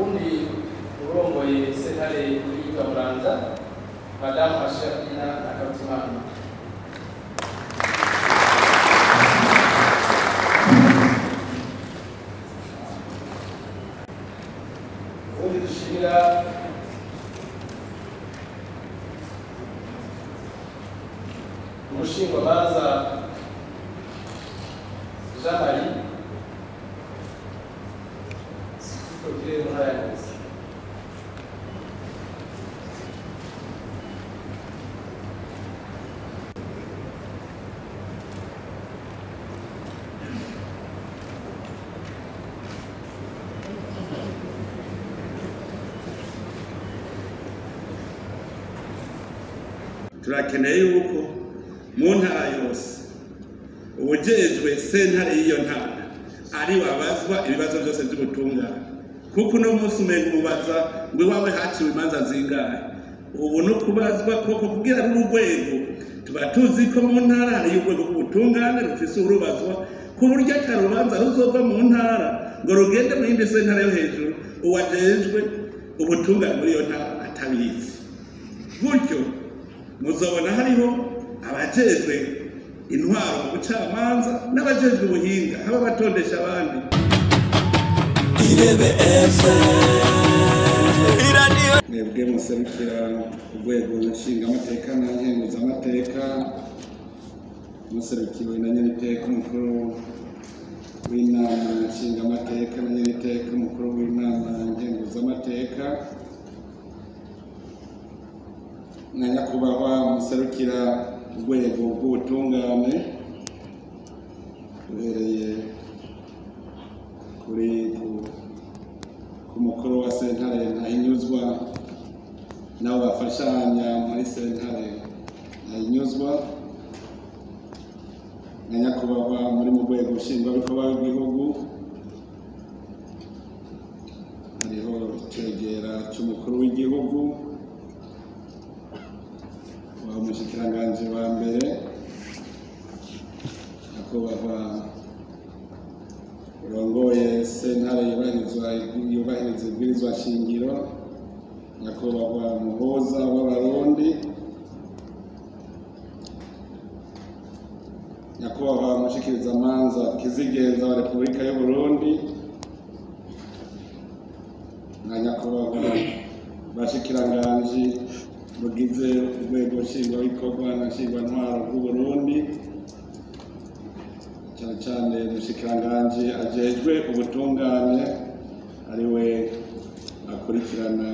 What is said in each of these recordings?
ubundi urongoye sentare y'Iga Muramvya Madame Asherina Nakarutimana. Ubundi dushimira umushingwamanza Jean-Marie Sikukire Muhayaguzi. Turakeneye yuko mu ntara yose ubujejwe sentare y'iyo ntara ari wabazwa ibibazo byose by'ubutungane, kuko uno munsi umenga umubaza ngo iwawe haciwe imanza zingahe. Ubu no kubazwa koko kugira n'urwego tuba tuzi ko mu ntara hari urwego rw'ubutungane rufise urubazwa ku buryo akarubanza ruzova mu ntara ngo rugende mu yindi sentare yo hejuru uwajejwe ubutungane muri iyo ntara atabizi. Gutyo muzobona hariho abajejwe intwaro mu bucamanza n'abajejwe ubuhinga haba batondesha abandi. Irebe mwebwe muserukira urwego nshingamateka na nkenguzamateka, muserukiwe na nyeniteka umukuru w'inama nshingamateka na nyeniteka umukuru w'inama nkenguzamateka, na nyakubahwa muserukira urwego rw'ubutungane uhereye ku mukuru wa sentare Ntahinyuzwa nabo bafashanya muri sentare Ntahinyuzwa, na nyakubahwa muri mu rwego nshingwabikorwa w'igihugu hariho icegera c'umukuru w'igihugu, umushikiranganji wa mbere nyakubahwa urongoye sentare yubahiriza ibwirizwa shingiro, nyakubahwa muhuza w'abarundi, nyakubahwa mushikirizamanza kizigenza wa Repubulika y'u Burundi, na nyakubahwa bashikiranganji mugize urwego nshingwabikorwa na nshingwantwaro bw'u Burundi, cyane cyane umushikiranganji ajejwe ubutungane ariwe akurikirana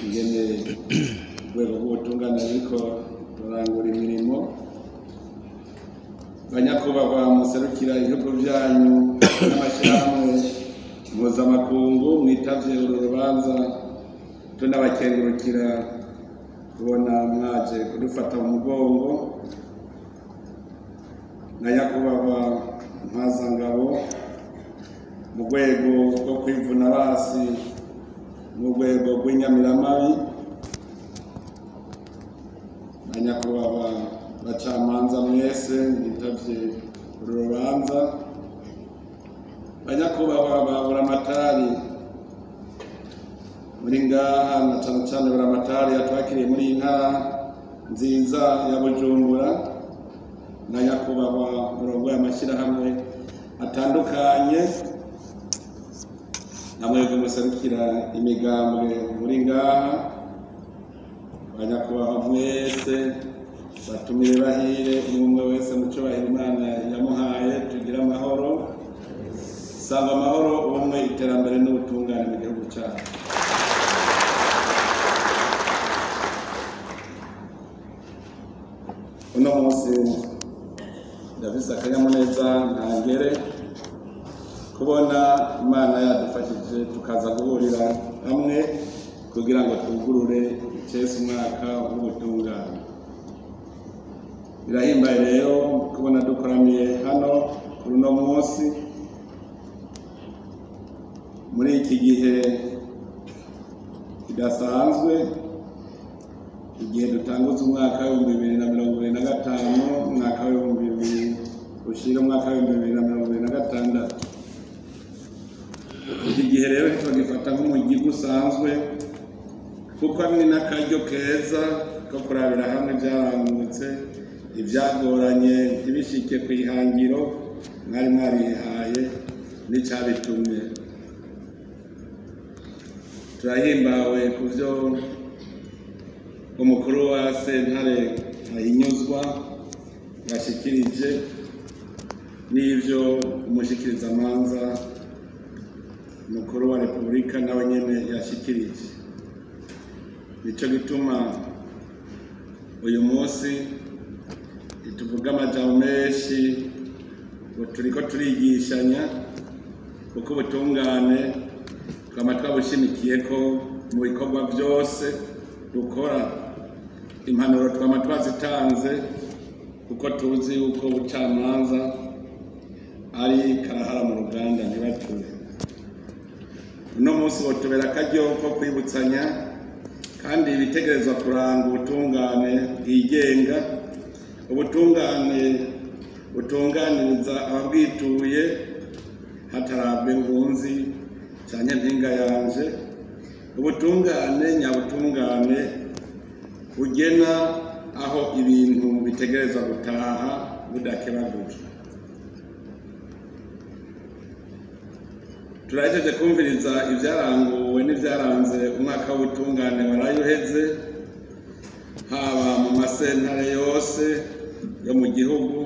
ingene urwego rw'ubutungane ariko rurangura imirimo, banyakubahwa muserukira ibihugu byanyu n'amashyirahamwe mpuzamakungu mwitavye uru rubanza, tunabakengurukira kubona mwaje kudufata mu mugongo, na nyakubahwa mpazangabo mu rwego rwo kwivuna basi mu rwego rw'inyamiramabi, na nyakubahwa bacamanza mwese mwitavye uru rubanza, banyakubahwa ba buramatari muri ngaha na cyane cyane buramatari yatwakiriye muri iyi ntara nziza ya Bujumbura, na nyakubahwa murongo y'amashyirahamwe atandukanye, namwebwe muserukira imigambwe muri ngaha, banyakubahwa mwese batumire bahire umwe wese mu cyubahiro Imana yamuhaye, tugira amahoro, sanga amahoro, ubumwe, iterambere n'ubutungane mu gihugu cyacu. Uno munsi ndafise akanyamuneza ntangere kubona Imana yadufashije tukaza guhurira hamwe kugira ngo twugurure icese umwaka w'ubutungane. Birahimbaye rero kubona dukoraniye hano kuri uno munsi muri iki gihe kidasanzwe, igihe dutanguza umwaka wa 2025, umwaka wa 2000 ushira umwaka wa 2026. Iki gihe rero busanzwe kuko ni n'akaryo keza ko kurabira hamwe ibyarangutse ibyagoranye ntibishike ku ihangiro mwari mwarihaye n'icyabitumye. Turahimbawe ku byo umukuru wa sentare ahinyuzwa yashikirije n'ivyo umushikirizamanza mukuru wa Repubulika nawe nyene yashikirije. Nico gituma uyu munsi tuvuga amajambo menshi ngo turiko turigishanya kuko ubutungane twama twabushimikiye ko mu bikorwa byose dukora. Impanuro twama twazitanze kuko tuzi yuko ubucamanza ari karahara mu ruganda ntibature. Uno munsi botubera akaryo ko kwibutsanya kandi bitegerezwa kuranga ubutungane bwigenga, ubutungane butunganiriza ababwituye hatarabwe ngunzi canke mpinga yanje, ubutungane nyabutungane bugena aho ibintu bitegerezwa gutaha budakebaguje. Turahejeje kumviriza ivyaranguwe n'ivyaranze umwaka w'ubutungane waraye uheze, haba mu masentare yose yo mu gihugu,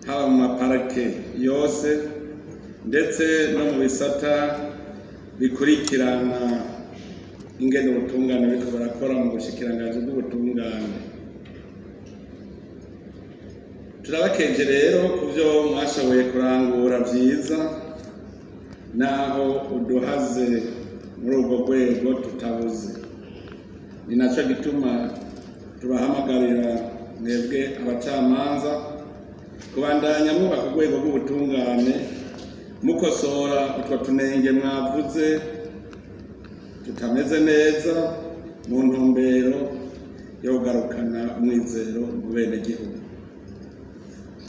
haba mu maparake yose, ndetse no mu bisata bikurikirana ingene ubutungane buriko burakora mu bushikiranganji bw'ubutungane. Turabakeje rero ku vyo mwashoboye kurangura vyiza, naho uduhaze muri urwo rwego tutabuze. Ni naco gituma tubahamagarira mwebwe abacamanza kubandanya mwubaka urwego rw'ubutungane mukosora utwo tunenge mwavuze tutameze neza mu ntumbero yo kugarukana umwizero mu benegihugu.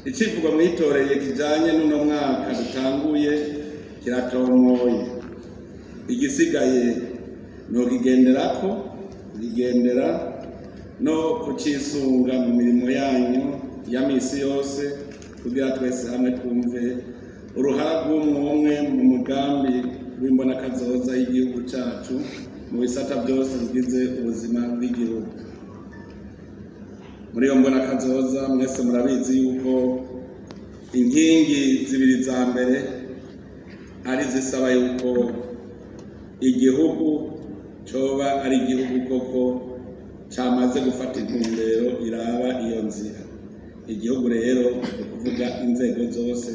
Icivugo mwitoreye kijanye n'uno mwaka dutanguye kiratomoye. Igisigaye no kigenderako, bigendera no kucisunga mu mirimo yanyu ya misi yose kugira twese hamwe twumve uruhara rw'umwe mu mugambi w'imbonakazoza y'igihugu cacu mu bisata byose bigize ubuzima bw'igihugu. Muri iyo mbonakazoza mwese murabizi yuko inkingi zibiri za mbere ari zisaba yuko igihugu coba ari igihugu koko cyamaze gufata intumbero iraba iyo nzira. Igihugu rero ni kuvuga inzego zose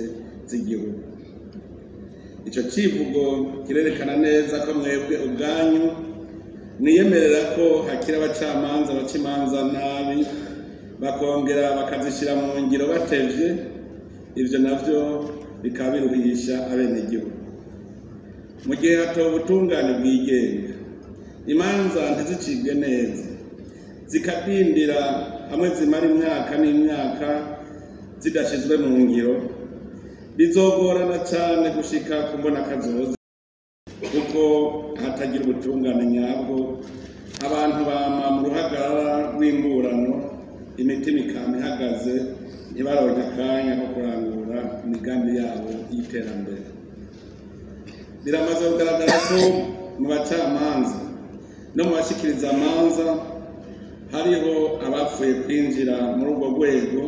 z'igihugu. Ico civugo kirerekana neza ko mwebwe ubwanyu mwiyemerera ko hakiri abacamanza baca imanza nabi bakongera bakazishira mu ngiro batevye. Ivyo navyo bikaba biruhisha abenegihugu. Mu gihe hatowe ubutungane bwigenga, imanza ntizicibwe neza zikadindira hamwe zimara imyaka n'imyaka zidashizwe mu ngiro, bizogorana cane gushika ku mbonakazoza kuko hatagira ubutungane nyabwo. Abantu bama mu ruhagarara rw'imburano, imitima ikama ihagaze, ntibaronke akanya ko kurangura imigambi yabo y'iterambere. Biramaze kugaragara ko mu bacamanza no mu bashikiriza amanza hariho abapfuye kwinjira muri urwo rwego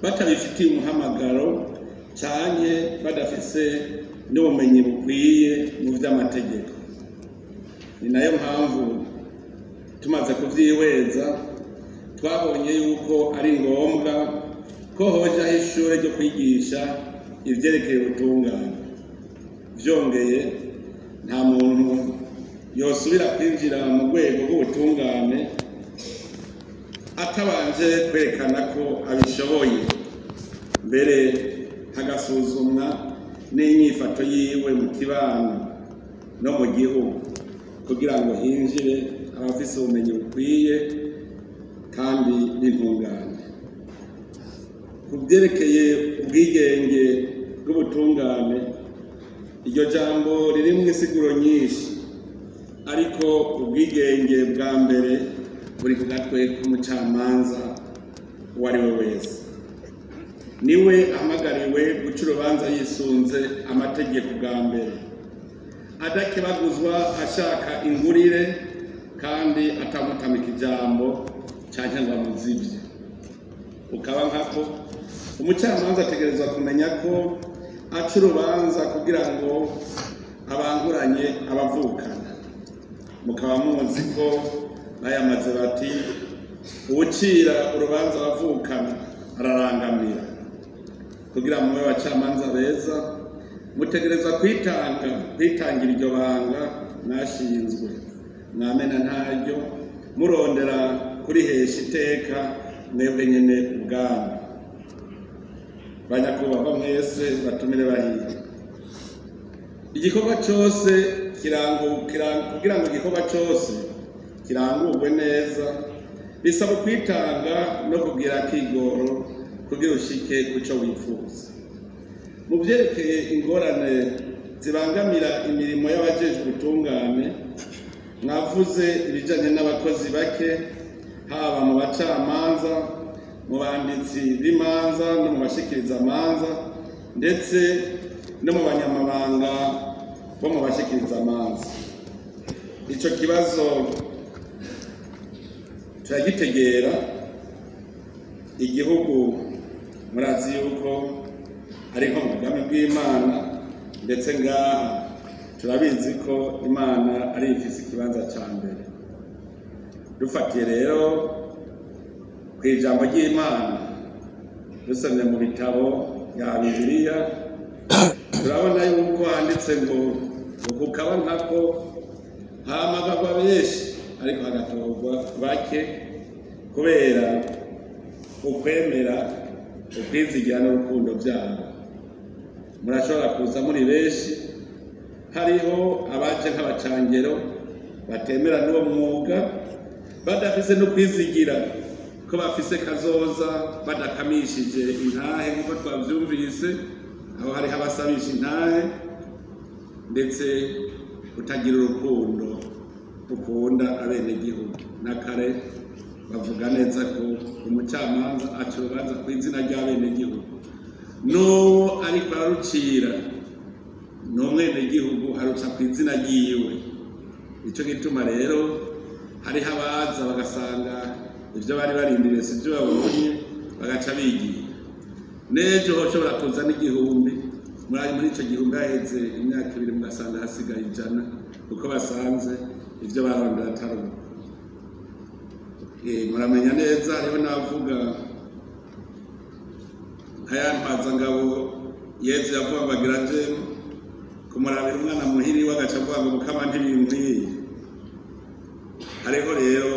batabifitiye umuhamagaro canke badafise n'ubumenyi bukwiye mu vy'amategeko. Ni nayo mpamvu tumaze kuvyihweza twabonye yuko ari ngombwa ko hojaho ishure ryo kwigisha ivyerekeye ubutungane. Vyongeye nta muntu yosubira kwinjira mu rwego rw'ubutungane atabanje kwerekana ko abishoboye, mbere hagasuzumwa n'inyifato yiwe mu kibano no mu gihugu kugira ngo hinjire abafise ubumenyi bukwiye kandi n'intungane. Ku byerekeye ubwigenge bw'ubutungane, iryo jambo ririmwo insiguro nyinshi, ariko ubwigenge bwa mbere buri ku gatwe k'umucamanza uwo ari we wese. Niwe ahamagariwe guca urubanza yisunze amategeko bwa mbere, adakebaguzwa ashaka ingurire kandi atamutamika ijambo canke ngo amuzivye. Ukaba nkako umucamanza ategerezwa kumenya ko aca urubanza kugira ngo abanguranye abavukana. Mukaba muzi ko bayamaze bati uwucira urubanza abavukana ararangamira. Kugira mube abacamanza beza mutegerezwa kwitangira iryo banga mwashinzwe, mwamena ntaryo murondera kurihesha iteka mwebwe nyene ubwanyu. Banyakubahwa mwese batumire bahiye, igikorwa cyose kugira ngo igikorwa cyose kirangurwe neza bisaba kwitanga no kugira akigoro kugira ushike kuco wifuza. Mu byerekeye ingorane zibangamira imirimo y'abajejwe ubutungane, mwavuze ibijanye n'abakozi bake, haba mu bacamanza, mu banditsi b'imanza no mu bashikiriza amanza, ndetse no mu banyamabanga bo mu bashikiriza amanza. Ico kibazo turagitegera. Igihugu murazi yuko ariko mu bwami bw'Imana, ndetse ngaha turabizi ko Imana ari ifise ikibanza ca mbere. Dufatiye rero ku ijambo ry'Imana dusomye mu bitabo ya Bibiliya, turabona yuko handitse ngo kukaba nkako hamagarwa benshi ariko hagatorwa bake kubera ukwemera, ukwizigira n'urukundo byabo. Murashobora kuza muri benshi, hariho abaje nk'abacangero batemera n'uwo mwuga, badafise no kwizigira ko bafise kazoza, badakamishije intahe nk'uko twavyumvise aho hariho abasabisha intahe, ndetse utagira urukundo ukunda abenegihugu. Na kare bavuga neza ko umucamanza aca urubanza ku izina ry'abenegihugu, n'uwo ariko ararucira n'umwenegihugu aruca ku izina ryiwe. Ico gituma rero hariho abaza bagasanga ivyo bari barindiriye si vyo babonye, bagaca bigiye. N'ejo hoshobora kuza n'igihumbi, muri ico gihumbi haheze imyaka 2 mugasanga hasigaye 100, kuko basanze ivyo barondera atari uko. Muramenya neza hariho n'abavuga nk'ayantwazangabo Yezu yavuga ngo agira nje kumurabira umwana muhiri w'agaca avuga ngo mukama ntibinkwiye. Hariho rero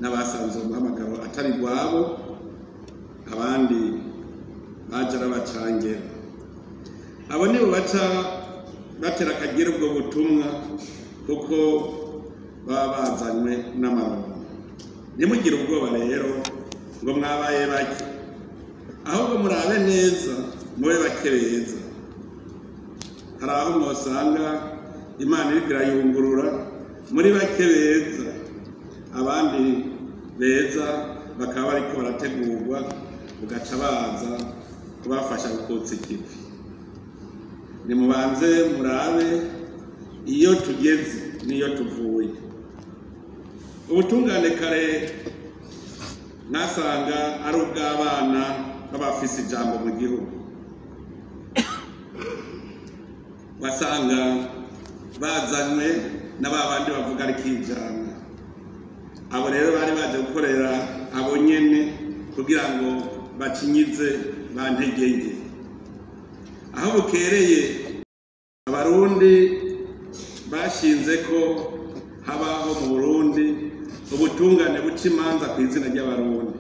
n'abasanze umuhamagaro atari rwabo, abandi baje arabacangera. Abo nibo baca batera akagira ubwo butumwa, kuko baba bazanywe n'amaronko. Ntimugire ubwoba rero ngo mwabaye bake, ahubwo murabe neza mube bake beza. Hari aho mwosanga Imana iriko irayungurura muri bake beza, abandi beza bakaba bariko barategurwa, ugaca baza kubafasha gukotsa ikivi. Nimubanze murabe iyo tugeze n'iyo tuvuye. Ubutungane kare nasanga ari ubw'abana b'abafise ijambo mu gihugu, wasanga bazanywe n'ababandi bavuga ari kijana. Abo rero bari baje gukorera abo nyene kugira ngo bacinyize bantegenge. Aho bukereye abarundi bashinze ko habaho mu Burundi ubutungane buca imanza ku izina ry'abarundi.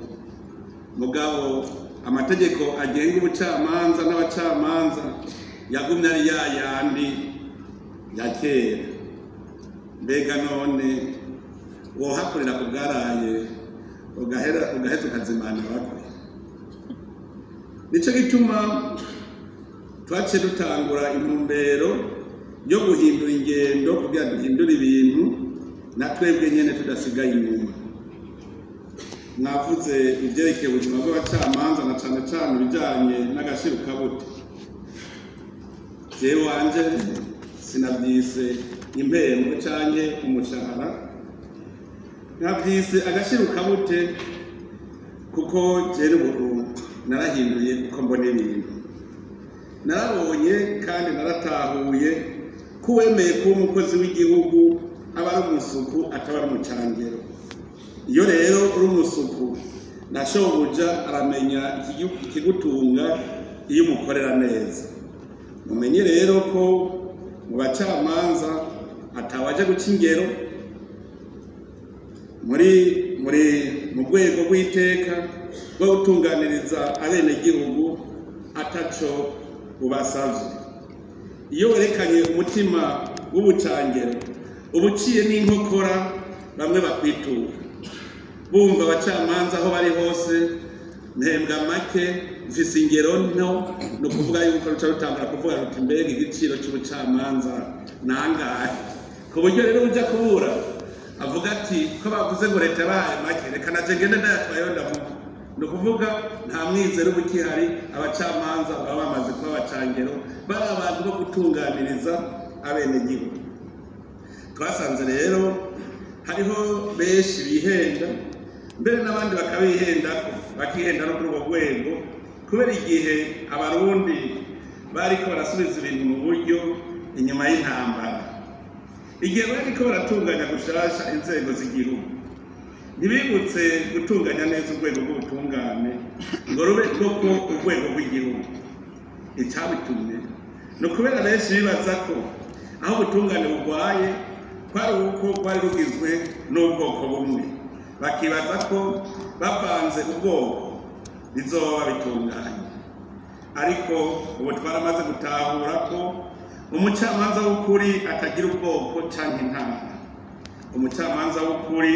Mugabo amategeko agenga ubucamanza n'abacamanza yagumye ari yayandi ya kera. Mbega none wohakorera ku bwaraye ugaheza ukazimana bakwe. Nico gituma twaciye dutangura intumbero yo guhindura ingendo kugira duhindure ibintu na twebwe nyene tudasigaye inyuma. Navuze ivyerekeye ubuzima bw'abacamanza na cane cane ibijanye n'agashirukabute. Jewe wanje sinavyise impembo canke umushahara, navyise agashirukabute kuko jewe ubu narahinduye uko mbona ibintu. Narabonye kandi naratahuye ko wemeye kuba umukozi w'igihugu aba ari umusuku ataba ari umucangero. Iyo rero uri umusuku na shobuja aramenya ikigutunga iyo umukorera neza. Mumenye rero ko mu bacamanza atawaje guca ingero mu rwego rw'iteka rwo gutunganiriza abenegihugu ataco ubasavye. Iyo werekanye umutima w'ubucangero ubuciye n'inkokora bamwe bakwitura bumva abacamanza aho bari hose mpembwa make mfise ingero nto no kuvuga yuko ruca rutangura kuvuga ruti mbega igiciro cy'ubucamanza nangahe, ku buryo rero uja kubura avuga ati ko bavuze ngo leta yabahaye make reka naje ngende ndayatwayo ndavuga. Ni ukuvuga nta mwizero uba ukihari, abacamanza baba bamaze kuba abacangero, bari abantu bo gutunganiriza abenegihugu. Twasanze rero hariho benshi bihenda, mbere n'abandi bakihenda no kuri urwo rwego, kubera igihe abarundi bariko barasubiza ibintu mu buryo inyuma y'intambara. Igihe bariko baratunganya gushasha inzego z'igihugu, ntibibutse gutunganya neza urwego rw'ubutungane ngo rube koko urwego rw'igihugu. Icabitumye ni ukubera benshi bibaza ko aho ubutungane bugwaye kwari uko rwari rugizwe n'ubwoko bumwe, bakibaza ko bavanze ubwoko bizoba bitunganye. Ariko ubu twaramaze gutahura ko umucamanza w'ukuri atagira ubwoko canke intara. Umucamanza w'ukuri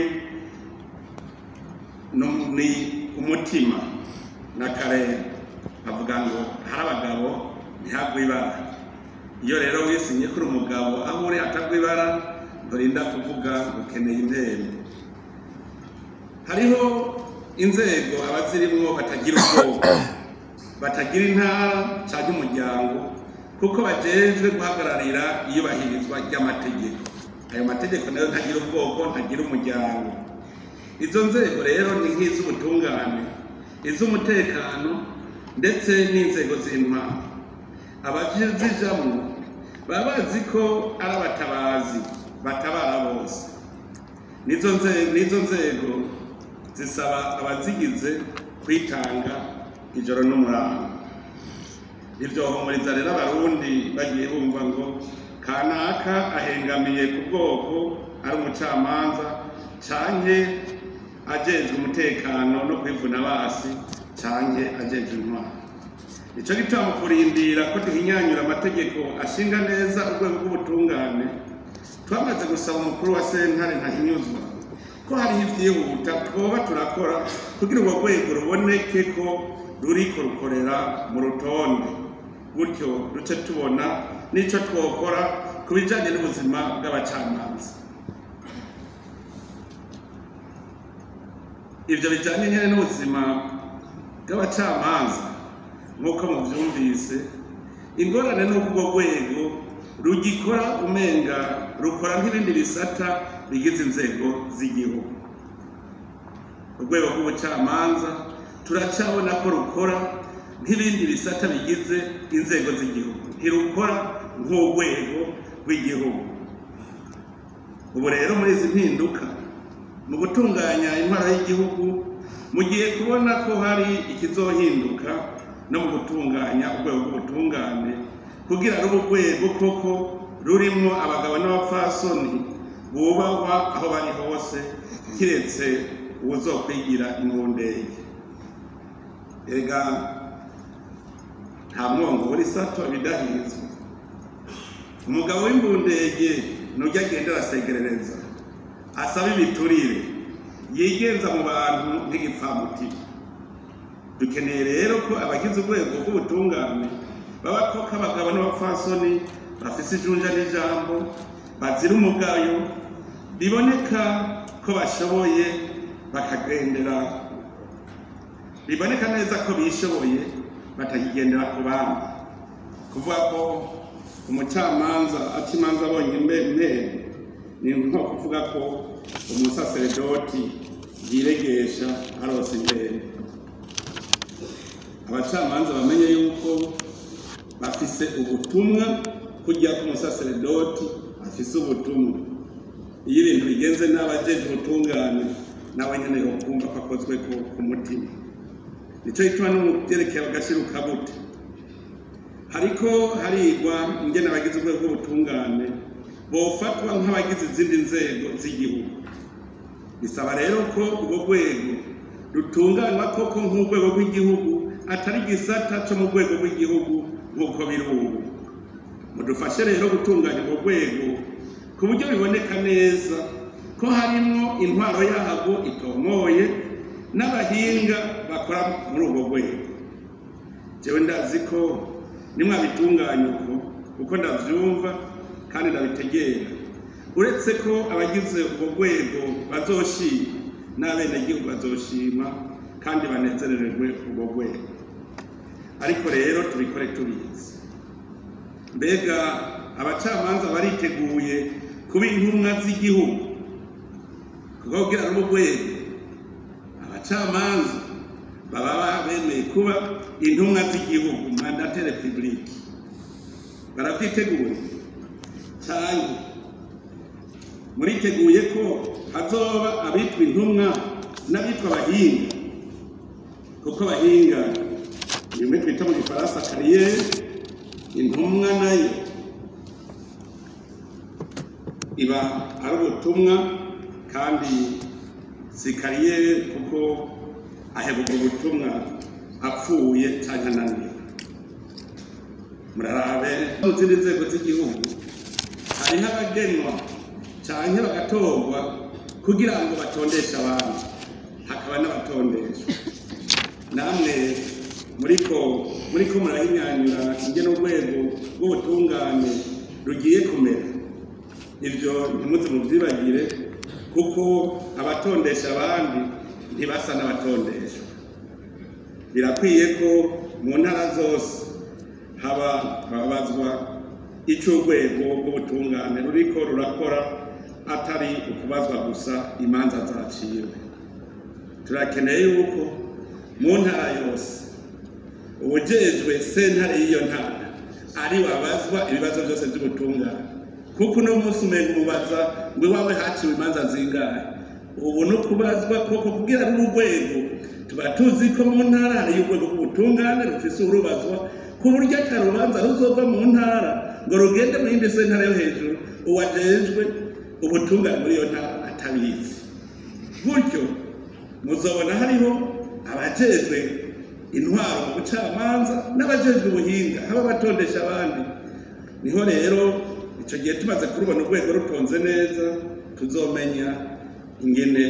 ni umutima n'akarere. Avuga ngo hari abagabo ntihagwe ibara. Iyo rero wisinye kuri umugabo aho uri hatagwe ibara, nturinda kuvuga ukeneye intebe. Hariho inzego abazirimwo batagira ubwoko, batagira intara canke umuryango, kuko bajejwe guhagararira iyubahirizwa ry'amategeko. Ayo mategeko nayo ntagira ubwoko, ntagira umuryango. Izo nzego rero ni nk'iz'ubutungane, iz'umutekano ndetse n'inzego z'intwaro. Abazijamwo baba bazi ko ari abatabazi batabara bose. Nizo nzego zisaba abazigize kwitanga ijoro n'umurango. Ivyo bahumuriza rero abarundi bagiye bumva ngo kanaka ahengamiye ku bwoko ari umucamanza canke ajejwe umutekano no kwivuna basi canke ajejwe intwaro. Ico gituma mu kurindira ko duhinyanyura amategeko ashinga neza urwego rw'ubutungane, twamaze gusaba umukuru wa sentare Ntahinyuzwa ko hariho ivyihuta twoba turakora kugira urwo rwego ruboneke ko ruriko rukorera mu rutonde, gutyo duce tubona n'ico twokora ku bijanye n'ubuzima bw'abacamanza. Ivyo bijanye nyene n'ubuzima bw'abacamanza nk'uko muvyumvise, ingorane n'uko urwo rwego rugikora umenga rukora nk'ibindi bisata bigize inzego z'igihugu. Urwego rw'ubucamanza turacabona ko rukora nk'ibindi bisata bigize inzego z'igihugu, ntirukora nk'urwego rw'igihugu. Ubu rero muri izi mpinduka mu gutunganya intwaro y'igihugu, mugiye kubona ko hari ikizohinduka no mu gutunganya urwego rw'ubutungane kugira rube urwego koko rurimwo abagabo n'abapfasoni bubahwa aho bari hose, kiretse uwuzokwigira inkundege. Ega nta mwongo buri sato ibidahirizwa. Umugabo w'imbundege nujya agenda arasegerereza, asaba ibiturire, yigenza mu bantu nk'igipfamutima. Dukeneye rero ko abagize urwego rw'ubutungane baba koko abagabo n'abapfasoni bafise ijunja n'ijambo bazira umugayo biboneka ko bashoboye bakagendera biboneka neza ko bishoboye batakigendera ku bandi kuvuga ko umucamanza aca imanza abonye imbere ni nko kuvuga ko umusaseredoti yiregesha arose imbere. Abacamanza bamenye yuko bafise ubutumwa kujya ku musaseredoti afise ubutumwa. Iyo ibintu bigenze n'abajeje ubutungane nawe nyene yokumva ko akozwe ku mutima. Nico gituma no mu byerekeye agashiruka bute hariko harigwa ingene abagize urwego rw'ubutungane bofatwa nk'abagize izindi nzego z'igihugu. Bisaba rero ko urwo rwego rutunganywa koko nk'urwego rw'igihugu atari gisata cyo mu rwego rw'igihugu nk'uko biri ubu. Mudufashe rero gutunganya urwo rwego ku buryo biboneka neza ko harimwo intwaro yago itomoye n'abahinga bakora muri urwo rwego. Jewe ndazi ko nimwabitunganya uko ndavyumva kandi ndabitegera, uretse ko abagize urwo rwego bazoshima n'abenegihugu bazoshima kandi banezerererwe urwo rwego. Ariko rero tubikore tubizi, mbega abacamanza bariteguye kuba intumwa z'igihugu kuko kugira urwo rwego abacamanza baba bemeye kuba intumwa z'igihugu mandatere publique barakwiteguye cyane. Muriteguye ko hazoba abitwa intumwa n'abitwa abahinga, kuko abahinga bimwe twita mu gifaransa kariyeri, intumwa nayo iba ari ubutumwa kandi si kariyeri kuko ahebuka ubutumwa apfuye cyangwa ananiwe. Murarabe mu zindi nzego z'igihugu hariho abagenwa cyangwa bagatorwa kugira ngo batondeshe abantu, hakaba n'abatondeshwa. Namwe muriko murahinyanyura ingene urwego rw'ubutungane rugiye kumera, ivyo ntimuze muvyibagire kuko abatondesha abandi ntibasa n'abatondeshwa. Birakwiye ko mu ntara zose babazwa ico urwego rw'ubutungane ruriko rurakora atari ukubazwa gusa imanza zaciwe. Turakeneye yuko mu ntara yose ubujejwe sentare y'iyo ntara ari wabazwa ibibazo byose by'ubutungane, kuko uno munsi umenga umubaza ngo iwawe haciwe imanza zingahe. Ubu no kubazwa koko kugira ngo urwego tuba tuzi ko mu ntara hari urwego rw'ubutungane rufise urubazwa ku buryo akarubanza ruzova mu ntara ngo rugende mu yindi sentare yo hejuru uwajejwe ubutungane muri iyo ntara atabizi. Gutyo muzobona hariho abajejwe intwaro mu bucamanza n'abajejwe ubuhinga haba batondesha abandi. Niho rero ico gihe tumaze kurubona urwego rutonze neza tuzomenya ingene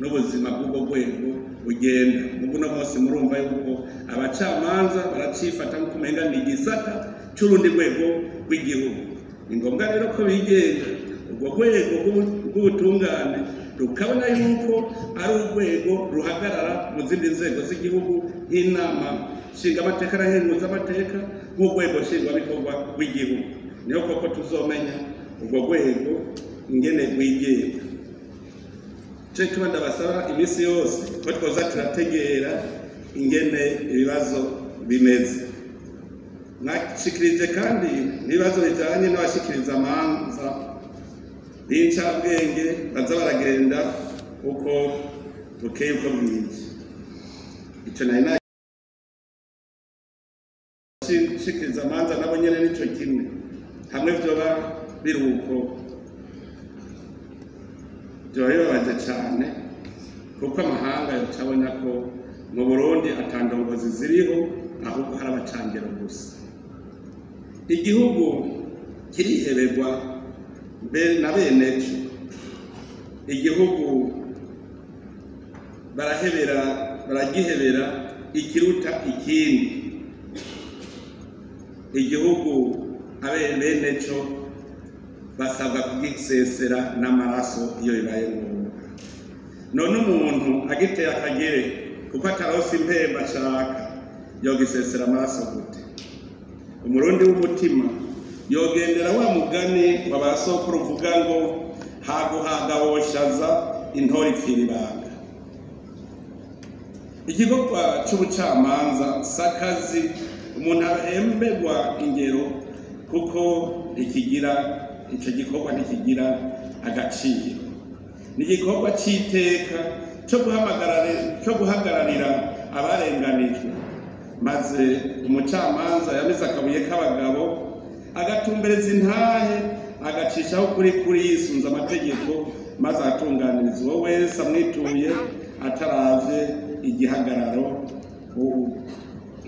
n'ubuzima bw'ubwo rwego bugenda. Mubuno munsi murumva yuko abacamanza baracifata nko kumenga ni igisata c'urundi rwego rw'igihugu. Ni ngombwa rero ko bigenga urwo rwego rw'ubutungane rukabona yuko ari urwego ruhagarara mu zindi nzego z'igihugu nk'inama nshingamateka na nkenguzamateka nk'urwego nshingwabikorwa rw'igihugu. Niyo koko tuzomenya urwo rwego ingene rwigenga. Ico tuba ndabasaba iminsi yose ko twoza turategera ingene ibibazo bimeze. Mwashikirije kandi n'ibibazo bijanye n'abashikiriza amanza b'incabwenge baza baragenda uko bukeye uko bwije. Ico nari nashikiriza amanza nabo nyene nico kimwe, hamwe vyoba biruko byobabaje cyane kuko amahanga yacabona ko mu Burundi atandongozi ziriho ahubwo hari abacangero gusa. Igihugu kiriheberwa na bene cyo, igihugu baragihebera ikiruta ikindi. Igihugu bene cyo basabwa kugisesera n'amaraso iyo bibaye ngombwa. None umuntu agiteye akagere kuko atarose impemba ashaka yogisesera amaraso gute? Umurundi w'umutima yogendera wa mugani w'abasokuru uvuga ngo haguhaga woshaza intore ipfira ibanga. Igikorwa c'ubucamanza sakazi umuntu ahemberwa ingero kuko ico gikorwa ntikigira agaciro. Ni igikorwa c'iteka co guhagararira abarenganijwe, maze umucamanza yamize akabuye k'abagabo agatumbereza intahe agacishaho kuri yisunze amategeko, maze atunganiriza uwo wese amwituye ataravye igihagararo,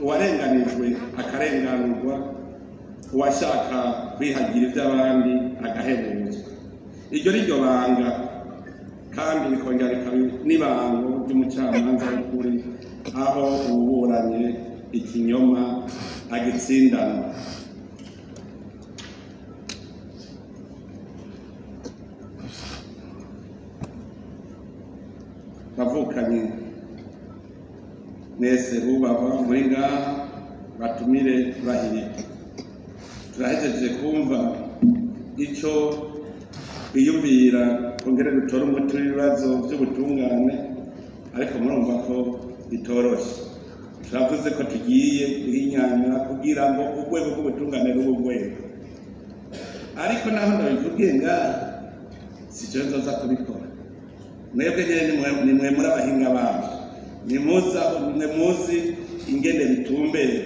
uwarenganijwe akarenganurwa, uwashaka kwihagira iby'abandi agahebuzwa. Iryo ni ryo banga, kandi bikongera bikaba n'ibango ry'umucamanza w'ukuri, aho uburanye ikinyoma agitsindana. Bavukanye mwese bubahwa muri ngaha, batumire bahire. Turahejeje kumva ico biyumvira kongere gutora umuti w'ibibazo by'ubutungane, ariko murumva ko bitoroshe. Turavuze ko tugiye guhinyanyura kugira ngo urwego rw'ubutungane rube urwego, ariko naho ndabivugiye ngaha sico nzoza kubikora. Mwebwe nyene nimwe muri abahinga babo, nimwe muzi ingene bitumbera,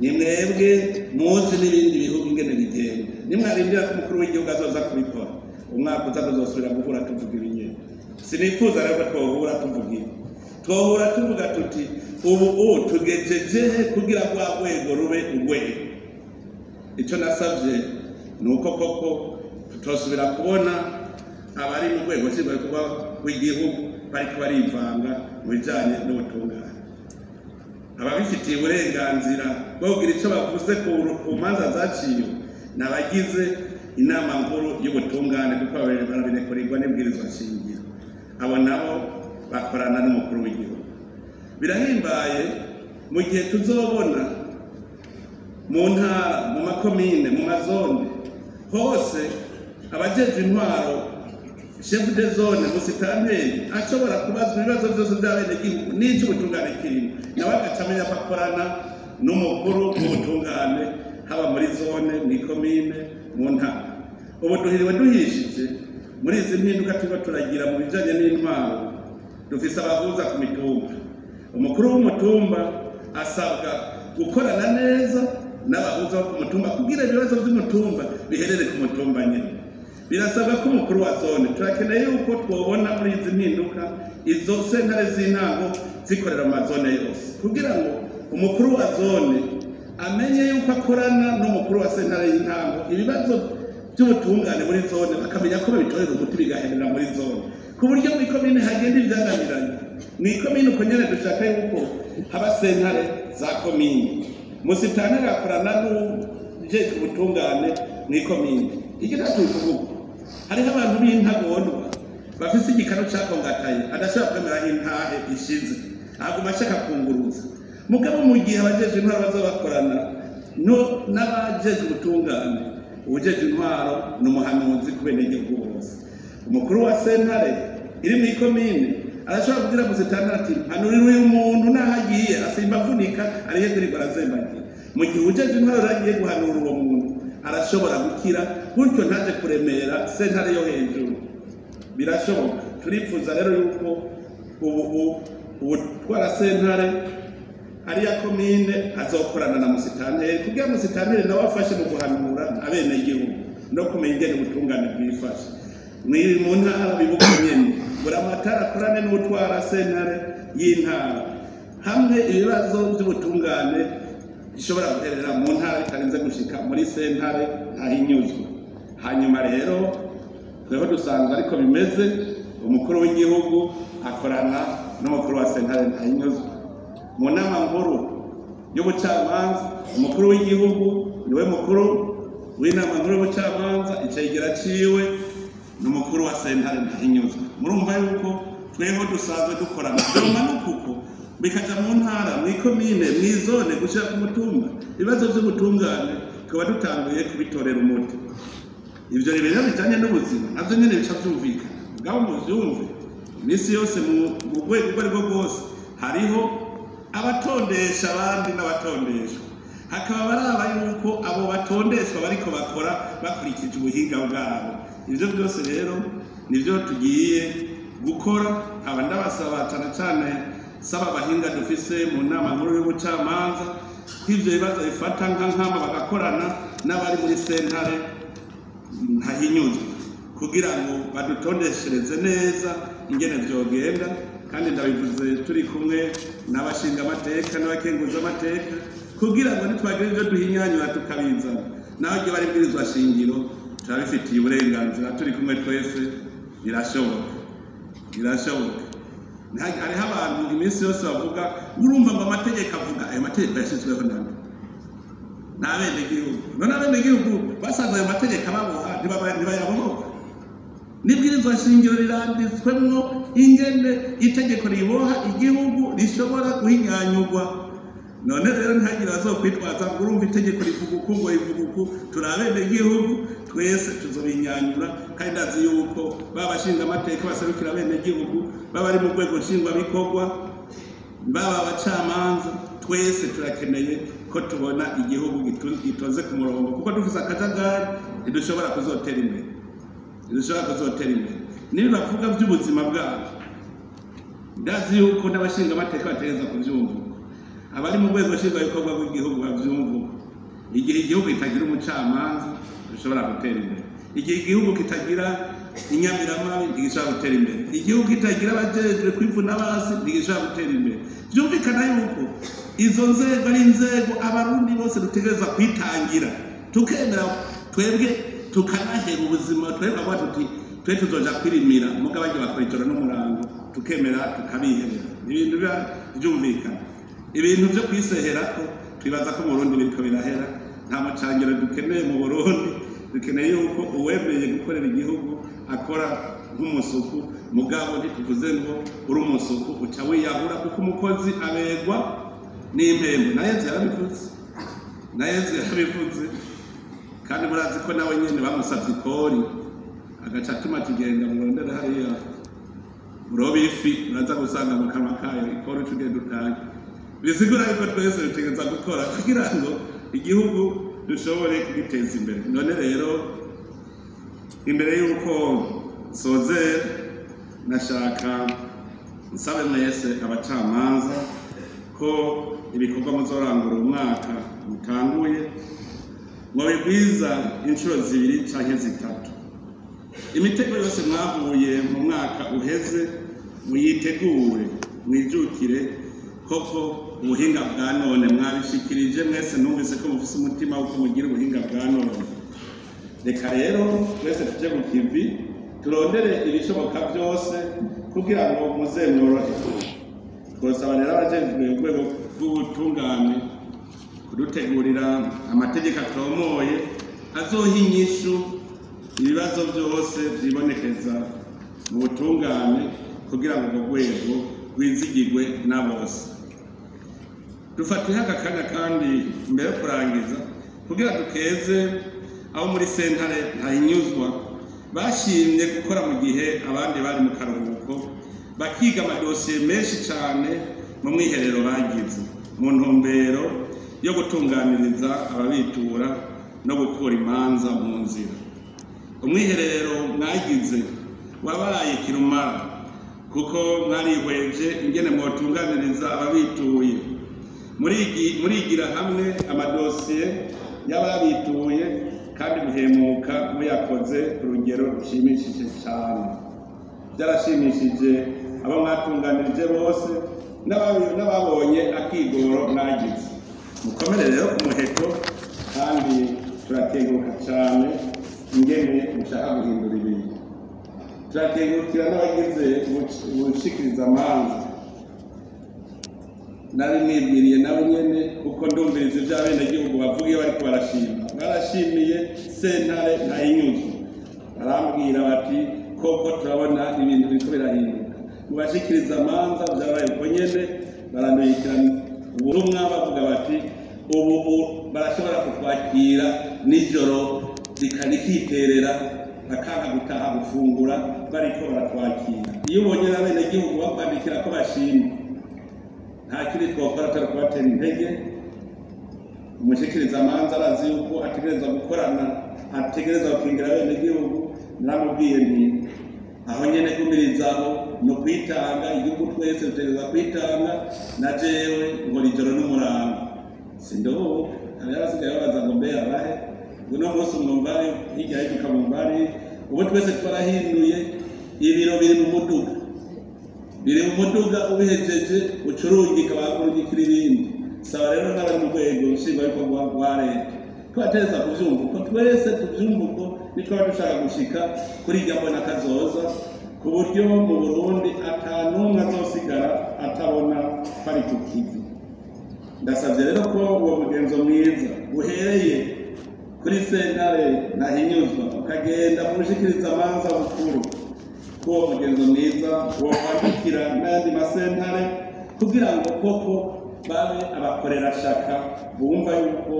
nimwebwe muzi n'ibindi bihugu ingene bigenda. Nimwarindira ko umukuru w'igihugu azoza kubikora, umwaka uza tuzosubira guhura tuvuga ibinyene. Sinifuza rero ko twohura tuvuga ibi, twohura tuvuga tuti ubu tugejeje kugira ngo urwego rube urwego. Ico nasavye ni uko koko tutosubira kubona abari mu rwego nshingwabikorwa w'igihugu bariko barivanga mu bijanye n'ubutungane. Ababifitiye uburenganzira bwo kugira ico bavuze ku manza zaciwe n'abagize inama nkuru y'ubutungane, kuko barabirekurigwa n'ibwirizwa shingiro. Abo nabo bakorana n'umukuru w'igihugu. Birahimbaye mu gihe tuzobona mu ntara, mu makomine, mu mazone hose abajejwe intwaro, chef de zone, musitanteri ashobora kubazwa ibibazo byose by'abenegihugu n'icyo ubutungane kirimo, nawe agacamenya bakorana n'umukuru w'ubutungane, haba muri zone, mu komine, mu ntara. Ubu duhiriwe duhishije muri izi mpinduka turiko turagira mu bijanye n'intwaro. Dufise abahuza ku mitumba. Umukuru w'umutumba asabwa gukorana neza n'abahuza ku mutumba kugira ibibazo by'umutumba biherere ku mutumba nyine. Birasabwa ko umukuru wa zone, turakeneye yuko twobona muri izi mpinduka izo sentare z'intango zikorera mu mazone yose, kugira ngo umukuru wa zone amenye yuko akorana n'umukuru wa sentare y'intango ibibazo by'ubutungane muri zone, bakamenya ko babitorera umuti bigaherera muri zone, ku buryo mu ikomine hagenda ibyananiranye. Mu ikomine uko nyene dushaka yuko haba sentare za komine, musitanteri akorana n'ujejwe ubutungane mu ikomine. Igitatu kuvuga hariho abantu b'intagondwa bafise igikano cakongataye adashobora kwemera intahe ishize, aguma ashaka kunguruza. Mugabo mu gihe abajeje intwaro bazobakorana n'abajeje ubutungane, uwujeje intwaro n'umuhanuzi ku benegihugu bose. Umukuru wa sentare iri mu ikomine arashobora kubwira musitanteri ati hanurira uyu muntu naho agiye asimba avunika arihe kwirirwa arazembagira. Mu gihe uwujeje intwaro agiye guhanura uwo muntu arashobora gukira, gutyo ntaje kuremera sentare yo hejuru. Birashoboka. Turifuza rero yuko ubutwara sentare ariya komine azokorana na musitanteri, kugira musitanteri nawe afashe mu guhanura abenegihugu no kumenya ingene ubutungane bwifashe. Mwiri mu ntara bibuka nyene buri amatara akorane n'ubutwara sentare y'intara, hamwe ibibazo by'ubutungane bishobora guherera mu ntara bitarinze gushika muri sentare ahinyuzwa. Hanyuma rero tweho dusanzwe ariko bimeze, umukuru w'igihugu akorana n'umukuru wa sentare ahinyuzwa. Mu nama nkuru y'ubucamanza umukuru w'igihugu niwe mukuru w'inama nkuru y'ubucamanza icegera ciwe n'umukuru wa sentare Ntahinyuzwa. Murumva yuko tweho dusanzwe dukorana doma nukuko bikaja mu ntara mw'ikomine mw'izone gushira ku mutumba ibibazo vy'ubutungane tukaba dutanguye kubitorera umuti. Ivyo rero bijanye n'ubuzima navyo nyene bica vyumvikana ngabo muvyumve imisi yose mu rwego urwo arirwo rwose hariho abatondesha abandi n'abatondeshwa, hakaba baraba yuko abo batondeshwa bariko bakora bakurikije ubuhinga bwabo. Ivyo byose rero nivyo tugiye gukora. Aba ndabasaba cane cane saba abahinga dufise mu nama nkuru y'ubucamanza kw'ivyo bibazo bifata nk'ama bagakorana n'abari muri sentare Ntahinyuzwa kugira ngo badutondeshereze neza ingene vyogenda, kandi ndabivuze turi kumwe n'abashinga amateka n'abakenguza amateka kugira ngo nitwagira ivyo duhinyanyura tukabizana naho ryo bari bwirizwa shingiro turabifitiye uburenganzira turi kumwe twese. Birashoboka. Hariho abantu iminsi yose bavuga urumva ngo amategeko avuga ayo mategeko yashizweho nande n'abenegihugu, none abenegihugu basanze ayo mategeko ababoha ntibayabohoka. N'ibwirizwa shingiro riranditswemwo ingene itegeko riboha igihugu rishobora guhinyanyurwa. None rero ntihagire bazokwitwaza ngo urumva itegeko rivuga uku ngo rivuga uku. Turi abenegihugu twese tuzobinyanyura, kandi ndazi yuko baba bashinga amateka baserukira abenegihugu, baba ari mu rwego nshingwabikorwa, baba abacamanza, twese turakeneye ko tubona igihugu gitoze ku murongo, kuko dufise akajagari ntidushobora kuzotera imbere. Nibi bavuga vy'ubuzima bwabo ndazi yuko n'abashinga amateka bategereza kuvyumva, abari mu rwego nshingwabikorwa bw'igihugu bavyumva. Igihe igihugu kitagira umucamanza dushobora gutera imbere, igihe igihugu kitagira inyamiramabi ntigishobora gutera imbere, igihugu kitagira abajejwe kwivuna basi ntigishobora gutera imbere. Vyumvikana yuko izo nzego ari inzego abarundi bose dutegereza kwitangira, tukemera twebwe tukanahera ubuzima, twebwe avuga tuti twe tuzoja kwirimira mugabo bagiye bakora ijoro n'umurango, tukemera tukabiherera. Ibintu vyumvikana. Ibintu vyo kwiseherako twibaza ko mu Burundi biriko birahera. Nta mucangiro dukeneye mu Burundi, dukeneye yuko uwemeye gukorera igihugu akora nk'umusuku, mugabo ntituvuze ngo uri umusuku uca wiyahura, kuko umukozi abegwa n'impembo. Na Yezu yarabivuze, kandi murazi ko nawe nyene bamusavye ikori agaca atuma kigenda murondera hariya muroba ifi, uraza gusanga mu kanwa kayo ikori ugenda utanga. Bisigura yuko twese dutegereza gukora kugira ngo igihugu dushobore kugiteza imbere. None rero imbere yuko sozera nashaka nsabe mwese abacamanza ko ibikorwa muzorangura umwaka mutanguye mwabigwiza inshuro 2 canke 3. Imitego yose mwavuye mu mwaka uheze muyitegure, mwijukire koko ubuhinga bwa none mwabishikirije mwese. Numvise ko mufise umutima wo kumugira ubuhinga bwa none. Reka rero twese tuje mu kivi turondere ibishoboka byose kugira ngo muzemworohe. Twosaba rero abajejwe urwego rw'ubutungane kudutegurira amategeko atomoye azoha inyishu ibibazo byose byibonekeza mu butungane kugira ngo urwo rwego rwizigirwe na bose. Dufatiye aka kanya kandi mbere yo kurangiza kugira dukeze abo muri sentare Ntahinyuzwa bashimye gukora mu gihe abandi bari mu karuhuko, bakiga amadosiye menshi cyane mu mwiherero bagize mu ntumbero yo gutunganiriza ababitura no gukura imanza mu nzira. Umwiherero mwagize wabaye kirumara kuko mwarihweje ingene mwotunganiriza ababituye, murigira hamwe amadosiye y'ababituye kandi muhemuka muyakoze ku rugero rushimishije cyane. Byarashimishije abo mwatunganirije bose n'ababonye akigoro mwagize. Mukomere rero ku muheto kandi turakenguruka cyane ingene mushaka guhindura ibintu. Turakengurukira n'abagize ubushikiriza amanza, nari mwibwiriye nabo nyene kuko ndumviriza ivy'abenegihugu bavuga iyo bariko barashima. barashimiye sentare Ntahinyuzwa barambwira bati koko turabona ibintu biriko birahinduka mu bashikiriza amanza vyabaye uko nyene baranabikirana uburumwa bavuga bati ubu barashobora kutwakira nijoro rikiterera bakanga gutaha gufungura bariko baratwakira iyo ubonye abenegihugu bakwandikira ko bashima nta kindi twakora atari kubatera intege umushikiriza amanza arazi yuko ategereza gukorana ategereza gukingira abenegihugu naramubwiye nti aho nyene kumirizaho no kwitanga igihugu twese dutegereza kwitanga na jewe nkora ijoro n'umurango sindoho abasigaye babaza ngo mbe abahe uno munsi umwumbari hirya y'ituka mumbari ubu twese twarahinduye ibiro biri mu muduga ubihejeje ucurungika bakurungikira ibindi saba rero n'abari mu rwego nshingwabikorwa rwa leta twatereza kuvyumva uko twese tuvyumva uko nitwaba dushaka gushika kuri irya mbona kazoza ku buryo mu Burundi ata n'umwe azosigara atabona bari ku kivi ndasavye rero ko uwo mugenzo mwiza uhereye kuri sentare Ntahinyuzwa ukagenda mu bushikiriza amanza bukuru ko uwo mugenzo mwiza wokwandikira n'ayandi masentare kugira ngo koko babe abakorera shaka bumva yuko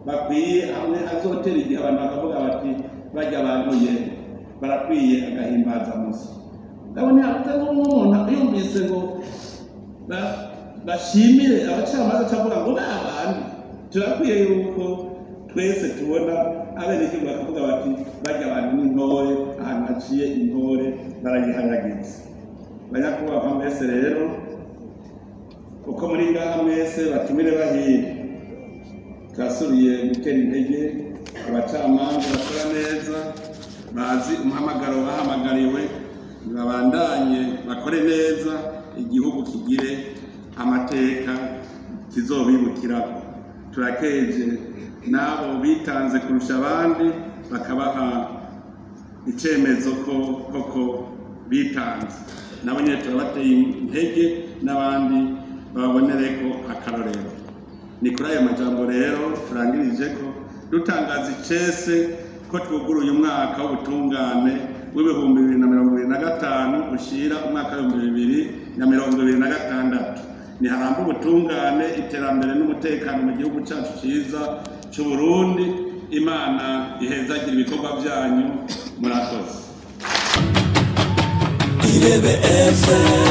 bakwiye hamwe azotera igihe abantu bakavuga bati bajya abantu ye barakwiye agahimbaza musi ndabona atari umuntu yumvise ngo bashimire abacamanza cavuga ngo n'abandi turakwiye yuko twese tubona abenegihugu bakavuga bati bajya abantu n'intore ahantu haciye intore barayihayagiza banyakubahwa mwese rero uko muri ngaha mwese batumire bahiye turasubiye gutera intege abacamanza bakora neza bazi umuhamagaro bahamagariwe babandanye bakore neza igihugu kigire amateka kizobibukiraho turakeje nabo bitanze kurusha abandi bakabaha icemezo ko koko bitanze nabo nyine turabateye intege n'abandi babonereko akarorero ni kuri ayo majambo rero turangirije ko dutangaza icese ko twuguruye umwaka w'ubutungane w'ibihumbi 2025 ushira umwaka w'ibihumbi 2026 ni haramba ubutungane iterambere n'umutekano mu gihugu cyacu cyiza cy'u Burundi Imana ihezagira ibikorwa byanyu murakoze Irebe FM